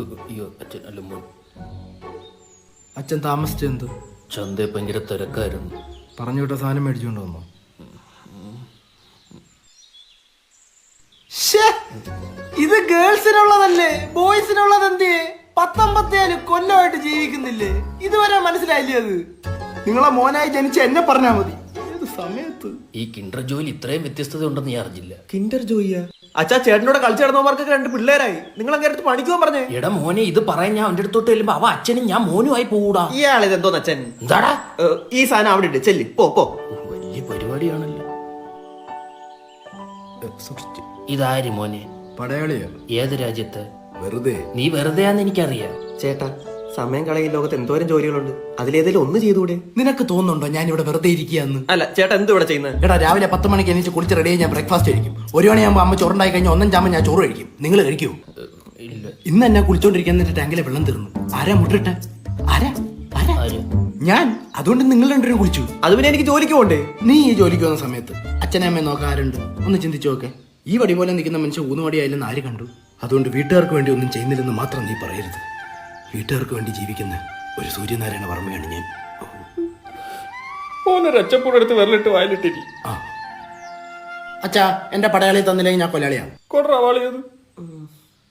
അയ്യോ അച്ഛൻ അല്ല മോൻ. അച്ഛൻ താമസിച്ചെന്ത്? ചന്തയിൽ ഭയങ്കര തിരക്കായിരുന്നു. പറഞ്ഞു വിട്ട സാധനം മേടിച്ചുകൊണ്ട് വന്നോ? ഇത് ഗേൾസിനുള്ളതല്ലേ, ബോയ്സിനുള്ളത് എന്തേ? 19 കൊല്ലമായിട്ട് ജീവിക്കുന്നില്ലേ? ഇതുവരെ മനസ്സിലായില്ലേ? അത് നിങ്ങളെ മോനായി ജനിച്ച എന്നെ പറഞ്ഞാ മതി. ഏത് സമയത്ത് ഈ കിൻഡർ ജോയിൽ ഇത്രയും വ്യത്യസ്തത ഉണ്ടെന്ന് ഞാൻ അറിഞ്ഞില്ല. കിൻഡർ ജോയിയാ? അച്ഛാ, ചേട്ടനോട് കളിച്ചു നടന്നവർക്കൊക്കെ 2 പിള്ളേരായി. നിങ്ങൾ അങ്ങനെ അടുത്ത് പണിക്കുവാൻ പറഞ്ഞേ. എടാ മോനെ, ഇത് പറയാൻ ഞാൻ അവന്റെ അടുത്തോട്ട് ചെല്ലുമ്പോ അവ അച്ഛനും ഞാൻ മോനുമായി പോകൂടാ. ഇയാളിത് എന്തോന്ന് അച്ഛൻ? എന്താടാ ഈ സാധനം അവിടെ ഇട്ട് ചെല്ലി പോ. വലിയ പരിപാടിയാണല്ലോ. ഇതാര് മോനെ? പടയാളിയാ. ഏത് രാജ്യത്ത്? വെറുതെ. നീ വെറുതെയാന്ന് എനിക്കറിയാം. ചേട്ടാ, സമയം കളയിൽ ലോകത്ത് എന്തോരം ജോലികളുണ്ട്. അതിലേതെങ്കിലും ഒന്ന് ചെയ്തുകൂടെ? നിനക്ക് തോന്നുന്നുണ്ടോ ഞാൻ ഇവിടെ വെറുതെ ഇരിക്കുകയെന്ന്? അല്ല ചേട്ടാ, എന്ത് ഇവിടെ ചെയ്യുന്നത്? എടാ, രാവിലെ 10 മണിക്ക് എണീച്ച് കുളിച്ച് റെഡി ഞാൻ ബ്രേക്ക്ഫാസ്റ്റ് കഴിക്കും. 1 മണിയാകുമ്പോൾ അമ്മ ചോറുണ്ടായി കഴിഞ്ഞാൽ 1 ചാമ്പ ഞാൻ ചോറ് കഴിക്കും. നിങ്ങൾ കഴിക്കുമോ? ഇല്ല. ഇന്ന് എന്നെ കുളിച്ചോണ്ടിരിക്കുന്ന ടാങ്കിലെ വെള്ളം തീർന്നു. ആരാ മുട്ടിട്ടെ? ആരാ? ഞാൻ. അതുകൊണ്ട് നിങ്ങൾ 2 പേരും കുളിച്ചു. അത് പിന്നെ എനിക്ക് ജോലിക്ക് പോണ്ടേ? നീ ഈ ജോലിക്ക് വന്ന സമയത്ത് അച്ഛനെ അമ്മയെ നോക്കാൻ ആരുണ്ട്? ഒന്ന് ചിന്തിച്ചു നോക്കെ. ഈ വടി പോലെ നിൽക്കുന്ന മനുഷ്യൻ ഊന്നുവടിയായില്ലെന്ന് ആര് കണ്ടു? അതുകൊണ്ട് വീട്ടുകാർക്ക് വേണ്ടി ഒന്നും ചെയ്യുന്നില്ലെന്ന് മാത്രം നീ പറയരുത്. വീട്ടുകാർക്ക് വേണ്ടി ജീവിക്കുന്ന ഒരു സൂര്യനാരായണ വർമ്മയാണ് ഞാൻ. ഓനൊരച്ചപ്പൂടെടുത്ത് വിരലിട്ട് വായിലിട്ടിരി. അച്ഛാ, എന്റെ പടയാളി തന്നില്ലെങ്കിൽ ഞാൻ കൊല്ലാളിയാണ്. കൊടറാ വാളിയത്.